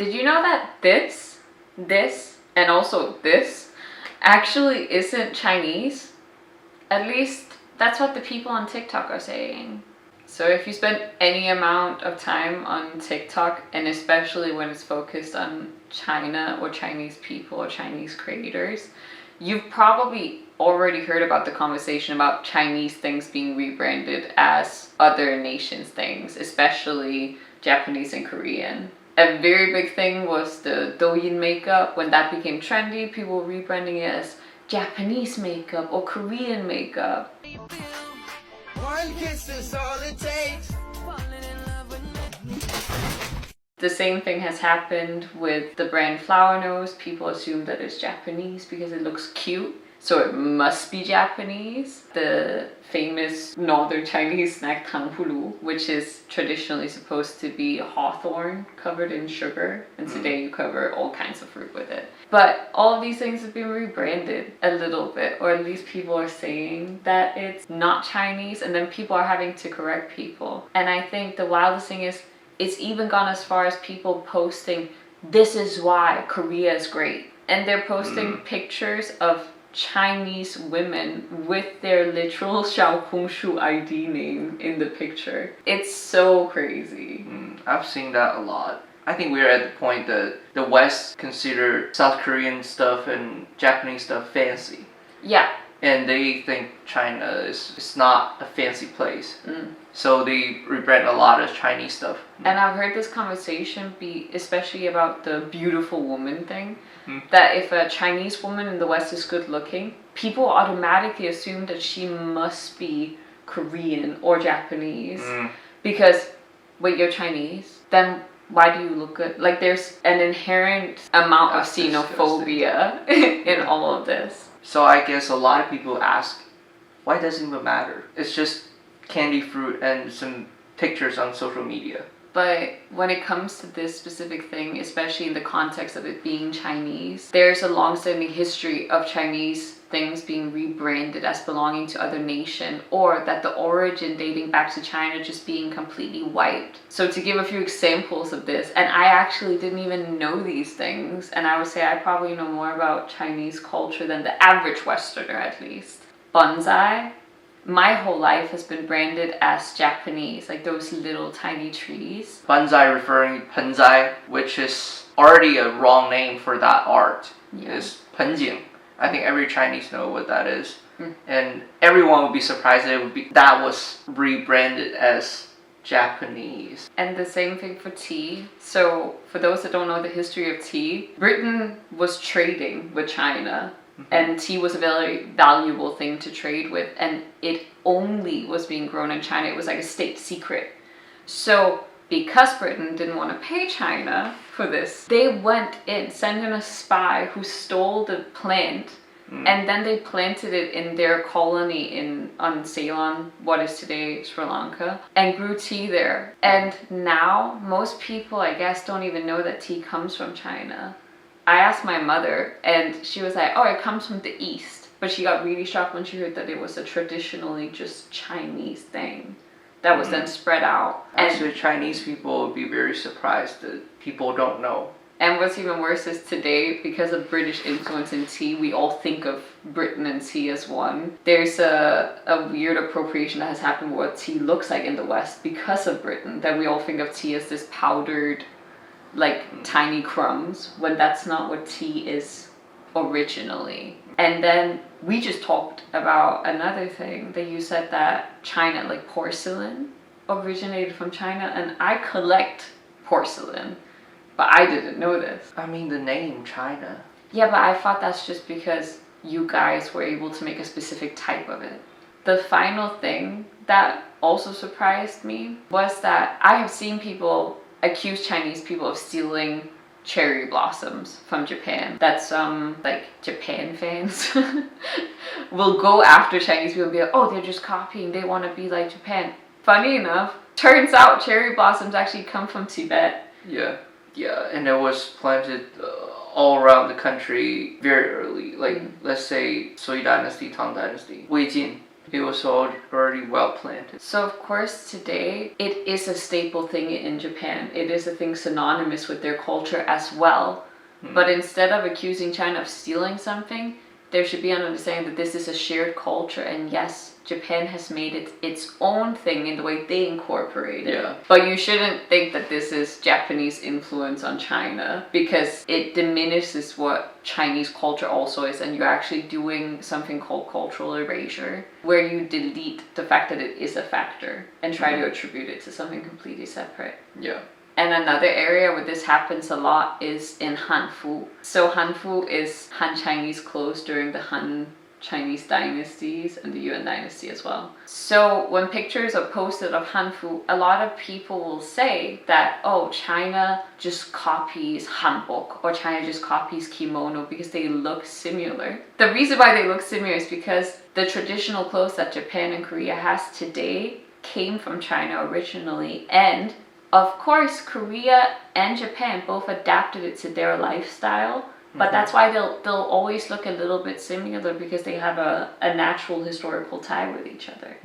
Did you know that this, and also this actually isn't Chinese? At least that's what the people on TikTok are saying. So if you spend any amount of time on TikTok, and especially when it's focused on China or Chinese people or Chinese creators, you've probably already heard about the conversation about Chinese things being rebranded as other nations' things, especially Japanese and Korean. A very big thing was the Douyin makeup. When that became trendy, people were rebranding it as Japanese makeup or Korean makeup. One kiss is all it takes. The same thing has happened with the brand Flower Nose. People assume that it's Japanese because it looks cute, so it must be Japanese. The famous northern Chinese snack tangpulu, which is traditionally supposed to be hawthorn covered in sugar, and today you cover all kinds of fruit with it. But all of these things have been rebranded a little bit, or at least people are saying that it's not Chinese, and then people are having to correct people. And I think the wildest thing is, it's even gone as far as people posting, "This is why Korea is great." And they're posting pictures of Chinese women with their literal Xiaohongshu ID name in the picture. It's so crazy. I've seen that a lot. I think we're at the point that the West consider South Korean stuff and Japanese stuff fancy. Yeah. And they think China is not a fancy place. So they rebrand a lot of Chinese stuff. And I've heard this conversation be especially about the beautiful woman thing. That if a Chinese woman in the West is good looking, people automatically assume that she must be Korean or Japanese. Because, wait, you're Chinese? Then why do you look good? Like, there's an inherent amount of xenophobia in all of this. So I guess a lot of people ask, why does it even matter? It's just candy fruit and some pictures on social media. But when it comes to this specific thing, especially in the context of it being Chinese, there's a long-standing history of Chinese things being rebranded as belonging to other nation, or that the origin dating back to China just being completely wiped. So to give a few examples of this, and I actually didn't even know these things, and I would say I probably know more about Chinese culture than the average Westerner at least. Bonsai. My whole life has been branded as Japanese, like those little tiny trees. Bonsai referring to penzai, which is already a wrong name for that art, is penjing. I think every Chinese know what that is. And everyone would be surprised that was rebranded as Japanese. And the same thing for tea. So for those that don't know the history of tea, Britain was trading with China. And tea was a very valuable thing to trade with, and it only was being grown in China. It was like a state secret. So because Britain didn't want to pay China for this, they went in, sent in a spy who stole the plant, and then they planted it in their colony on Ceylon, what is today Sri Lanka, and grew tea there. And now most people, I guess, don't even know that tea comes from China. I asked my mother, and she was like, "Oh, it comes from the East." But she got really shocked when she heard that it was a traditionally just Chinese thing that was then spread out. Actually, Chinese people would be very surprised that people don't know. And what's even worse is today, because of British influence in tea, we all think of Britain and tea as one. There's a weird appropriation that has happened with what tea looks like in the West because of Britain, that we all think of tea as this powdered, like tiny crumbs, when that's not what tea is originally. And then we just talked about another thing that you said, that China, like porcelain, originated from China, and I collect porcelain, but I didn't know this. I mean, the name China. Yeah, but I thought that's just because you guys were able to make a specific type of it. The final thing that also surprised me was that I have seen people accuse Chinese people of stealing cherry blossoms from Japan. That some like Japan fans will go after Chinese people and be like, "Oh, they're just copying, they want to be like Japan." Funny enough, turns out cherry blossoms actually come from Tibet. Yeah, and it was planted all around the country very early. Like let's say Sui Dynasty, Tang Dynasty, Wei Jin. It was already well planted. So of course today it is a staple thing in Japan. It is a thing synonymous with their culture as well. But instead of accusing China of stealing something, there should be an understanding that this is a shared culture, and yes, Japan has made it its own thing in the way they incorporate it. Yeah. But you shouldn't think that this is Japanese influence on China, because it diminishes what Chinese culture also is, and you're actually doing something called cultural erasure, where you delete the fact that it is a factor and try to attribute it to something completely separate. Yeah. And another area where this happens a lot is in Hanfu. So Hanfu is Han Chinese clothes during the Han Chinese dynasties and the Yuan dynasty as well. So when pictures are posted of Hanfu, a lot of people will say that, oh, China just copies hanbok, or China just copies kimono because they look similar. The reason why they look similar is because the traditional clothes that Japan and Korea has today came from China originally, and of course, Korea and Japan both adapted it to their lifestyle, but that's why they'll always look a little bit similar, because they have a natural historical tie with each other.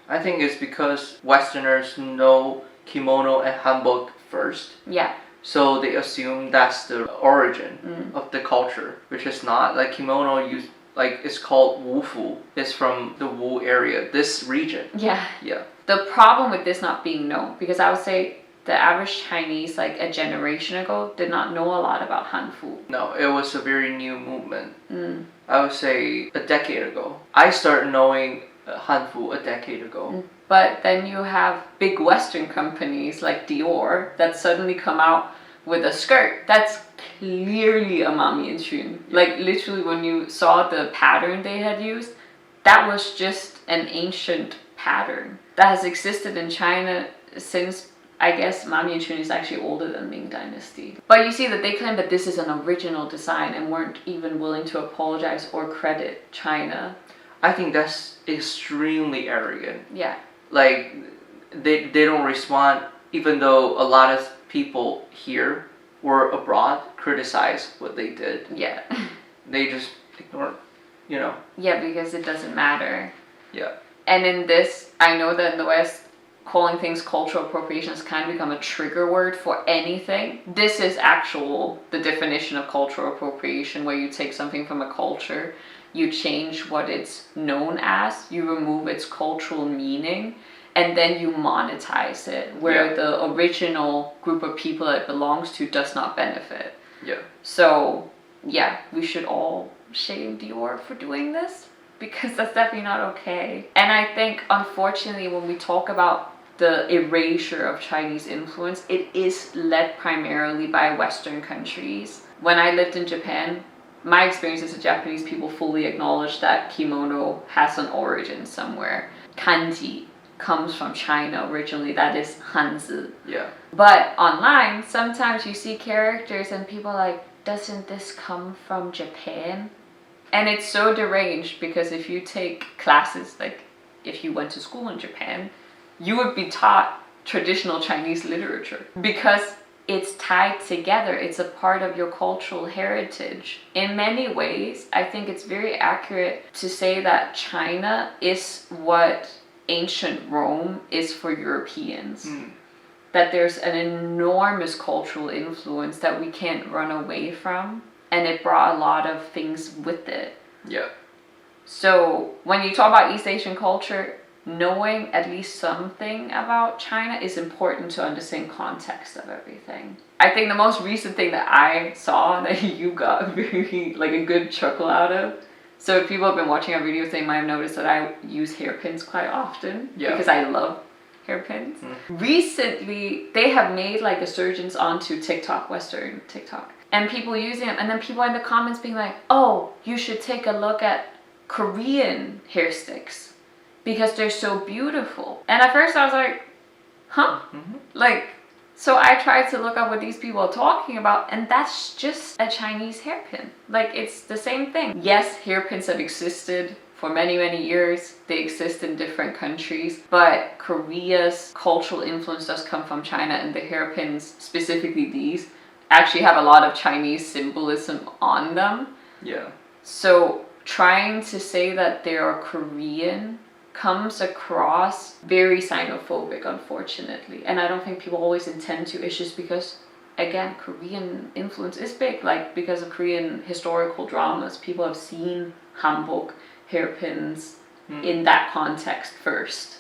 I think it's because Westerners know kimono and hanbok first. Yeah. So they assume that's the origin of the culture, which is not. Like kimono it's called wufu. It's from the Wu area, this region. Yeah. Yeah. The problem with this not being known, because I would say the average Chinese, like a generation ago, did not know a lot about Hanfu. No, it was a very new movement. I would say a decade ago. I started knowing Hanfu a decade ago. But then you have big Western companies like Dior that suddenly come out with a skirt that's clearly a Mami and Chun. Like literally when you saw the pattern they had used, that was just an ancient pattern that has existed in China since, I guess, Mami and Chun is actually older than Ming Dynasty. But you see that they claim that this is an original design and weren't even willing to apologize or credit China. I think that's extremely arrogant. Yeah. Like, they don't respond, even though a lot of people here or abroad criticize what they did. Yeah. They just ignore, Yeah, because it doesn't matter. Yeah. And in this, I know that in the West, calling things cultural appropriation has kind of become a trigger word for anything. This is the definition of cultural appropriation, where you take something from a culture, you change what it's known as, you remove its cultural meaning, and then you monetize it, where the original group of people it belongs to does not benefit. Yeah. So, yeah, we should all shame Dior for doing this, because that's definitely not okay. And I think, unfortunately, when we talk about the erasure of Chinese influence, it is led primarily by Western countries. When I lived in Japan, my experience is that Japanese people fully acknowledge that kimono has an origin somewhere. Kanji comes from China originally, that is Hanzi. Yeah. But online, sometimes you see characters and people are like, doesn't this come from Japan? And it's so deranged, because if you take classes, like if you went to school in Japan, you would be taught traditional Chinese literature, because it's tied together. It's a part of your cultural heritage. In many ways, I think it's very accurate to say that China is what ancient Rome is for Europeans. That there's an enormous cultural influence that we can't run away from, and it brought a lot of things with it. Yeah. So when you talk about East Asian culture, knowing at least something about China is important to understand context of everything. I think the most recent thing that I saw that you got very, like, a good chuckle out of. So if people have been watching our videos, they might have noticed that I use hairpins quite often. Yeah. Because I love hairpins. Recently, they have made like a surgence onto TikTok, Western TikTok. And people using them, and then people in the comments being like, oh, you should take a look at Korean hair sticks, because they're so beautiful. And at first I was like, huh? Like, so I tried to look up what these people are talking about, and that's just a Chinese hairpin. Like, it's the same thing. Yes, hairpins have existed for many, many years. They exist in different countries, but Korea's cultural influence does come from China, and the hairpins, specifically these, actually have a lot of Chinese symbolism on them. Yeah. So trying to say that they are Korean comes across very xenophobic, unfortunately. And I don't think people always intend to. It's just because, again, Korean influence is big. Like, because of Korean historical dramas, people have seen hanbok, hairpins, in that context first.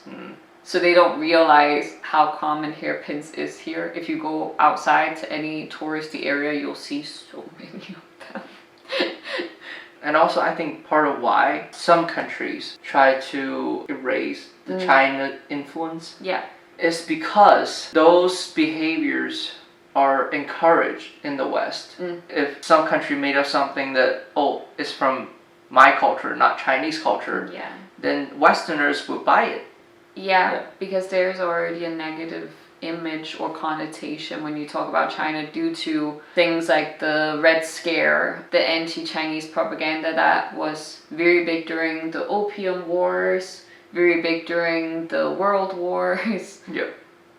So they don't realize how common hairpins is here. If you go outside to any touristy area, you'll see so many of them. And also, I think part of why some countries try to erase the China influence is because those behaviors are encouraged in the West. If some country made up something that, it's from my culture, not Chinese culture, then Westerners would buy it. Yeah, because there's already a negative image or connotation when you talk about China due to things like the Red Scare, the anti-Chinese propaganda that was very big during the Opium Wars, very big during the World Wars. Yeah.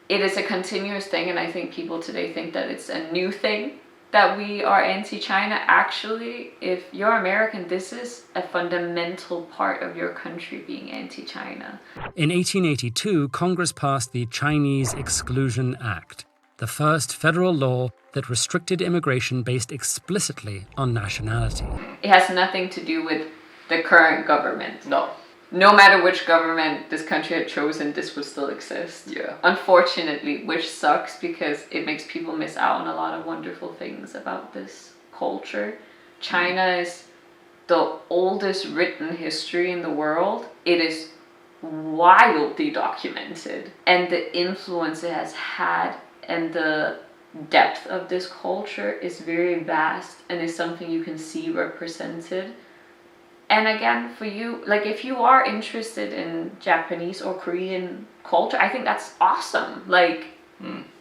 It is a continuous thing, and I think people today think that it's a new thing that we are anti-China. Actually, if you're American, this is a fundamental part of your country being anti-China. In 1882, Congress passed the Chinese Exclusion Act, the first federal law that restricted immigration based explicitly on nationality. It has nothing to do with the current government. No. No matter which government this country had chosen, this would still exist. Yeah. Unfortunately, which sucks because it makes people miss out on a lot of wonderful things about this culture. China is the oldest written history in the world. It is wildly documented. And the influence it has had and the depth of this culture is very vast and is something you can see represented. And again, for you, like if you are interested in Japanese or Korean culture, I think that's awesome. Like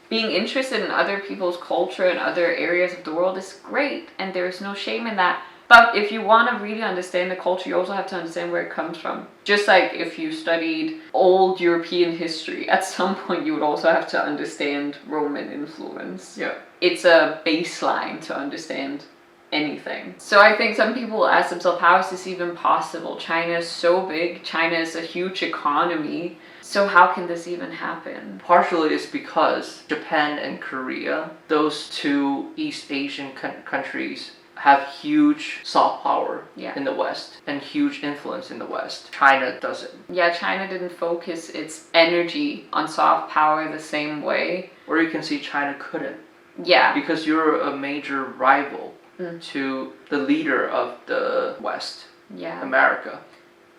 being interested in other people's culture and other areas of the world is great. And there's no shame in that. But if you want to really understand the culture, you also have to understand where it comes from. Just like if you studied old European history, at some point you would also have to understand Roman influence. Yeah. It's a baseline to understand anything. So I think some people ask themselves, how is this even possible? China is so big. China is a huge economy. So how can this even happen? Partially it's because Japan and Korea, those two East Asian countries, have huge soft power in the West and huge influence in the West. China doesn't. Yeah, China didn't focus its energy on soft power the same way. Or you can see China couldn't. Yeah. Because you're a major rival to the leader of the West, America.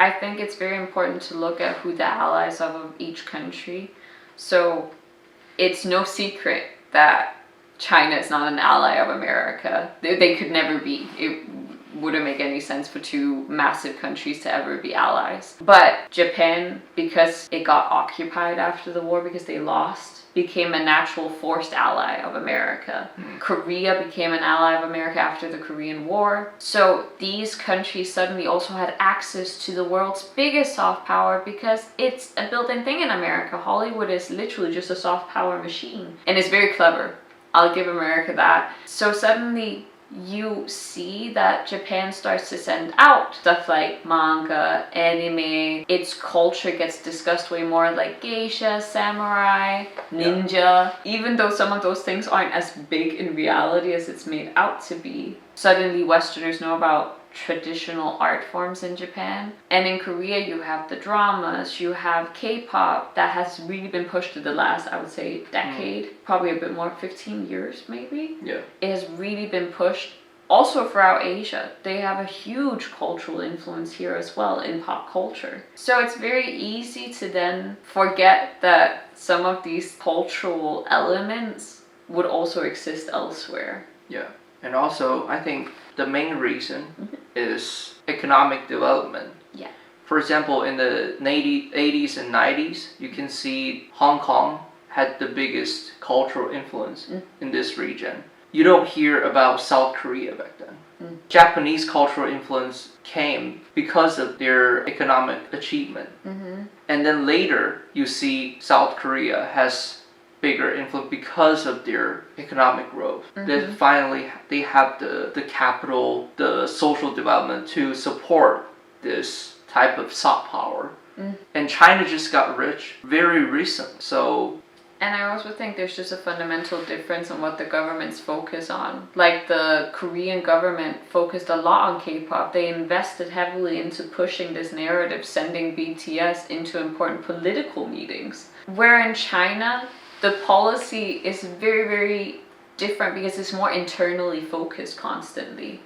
I think it's very important to look at who the allies of each country. So it's no secret that China is not an ally of America. They could never be. It wouldn't make any sense for two massive countries to ever be allies. But Japan, because it got occupied after the war because they lost, became a natural forced ally of America. Korea became an ally of America after the Korean War. So these countries suddenly also had access to the world's biggest soft power because it's a built-in thing in America. Hollywood is literally just a soft power machine. And it's very clever. I'll give America that. So suddenly you see that Japan starts to send out stuff like manga, anime. Its culture gets discussed way more, like geisha, samurai, ninja. Even though some of those things aren't as big in reality as it's made out to be, suddenly Westerners know about traditional art forms in Japan. And in Korea you have the dramas, you have K-pop that has really been pushed to the last, I would say, decade, probably a bit more, 15 years maybe. Yeah. It has really been pushed also throughout Asia. They have a huge cultural influence here as well in pop culture. So it's very easy to then forget that some of these cultural elements would also exist elsewhere. Yeah. And also, I think the main reason is economic development. Yeah. For example, in the 80s and 90s, you can see Hong Kong had the biggest cultural influence in this region. You don't hear about South Korea back then. Japanese cultural influence came because of their economic achievement. And then later, you see South Korea has bigger influence because of their economic growth. Then finally, they have the capital, the social development to support this type of soft power. And China just got rich very recent. So and I also think there's just a fundamental difference on what the governments focus on. Like the Korean government focused a lot on K-pop. They invested heavily into pushing this narrative, sending BTS into important political meetings. Where in China, the policy is very, very different because it's more internally focused constantly.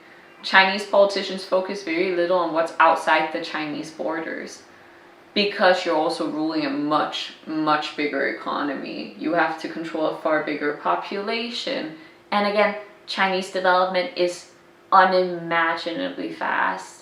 Chinese politicians focus very little on what's outside the Chinese borders. Because you're also ruling a much, much bigger economy. You have to control a far bigger population. And again, Chinese development is unimaginably fast.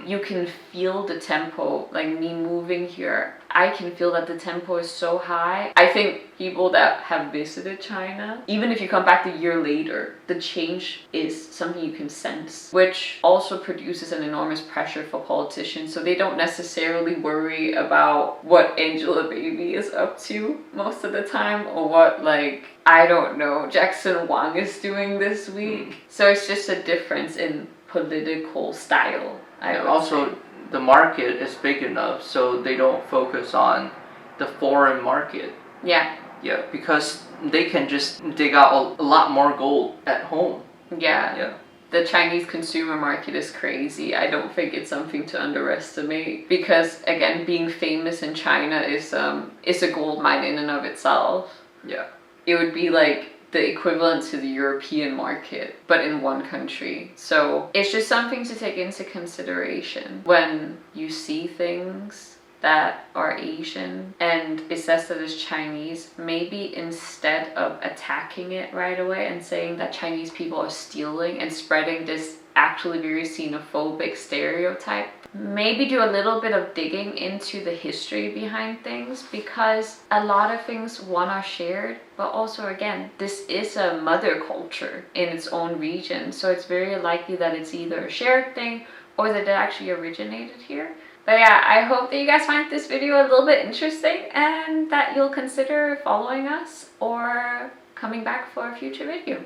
You can feel the tempo, like me moving here. I can feel that the tempo is so high. I think people that have visited China, even if you come back a year later, the change is something you can sense, which also produces an enormous pressure for politicians. So they don't necessarily worry about what Angela Baby is up to most of the time, or what, like, I don't know, Jackson Wang is doing this week. So it's just a difference in political style. Also, the market is big enough, so they don't focus on the foreign market. Yeah. Yeah, because they can just dig out a lot more gold at home. Yeah. The Chinese consumer market is crazy. I don't think it's something to underestimate because, again, being famous in China is a gold mine in and of itself. Yeah. It would be like the equivalent to the European market, but in one country. So it's just something to take into consideration when you see things that are Asian and it says that it's Chinese. Maybe instead of attacking it right away and saying that Chinese people are stealing and spreading this actually very xenophobic stereotype, maybe do a little bit of digging into the history behind things, because a lot of things, one, are shared, but also, again, this is a mother culture in its own region, so it's very likely that it's either a shared thing or that it actually originated here. But yeah, I hope that you guys find this video a little bit interesting and that you'll consider following us or coming back for a future video.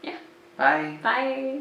Yeah. Bye. Bye.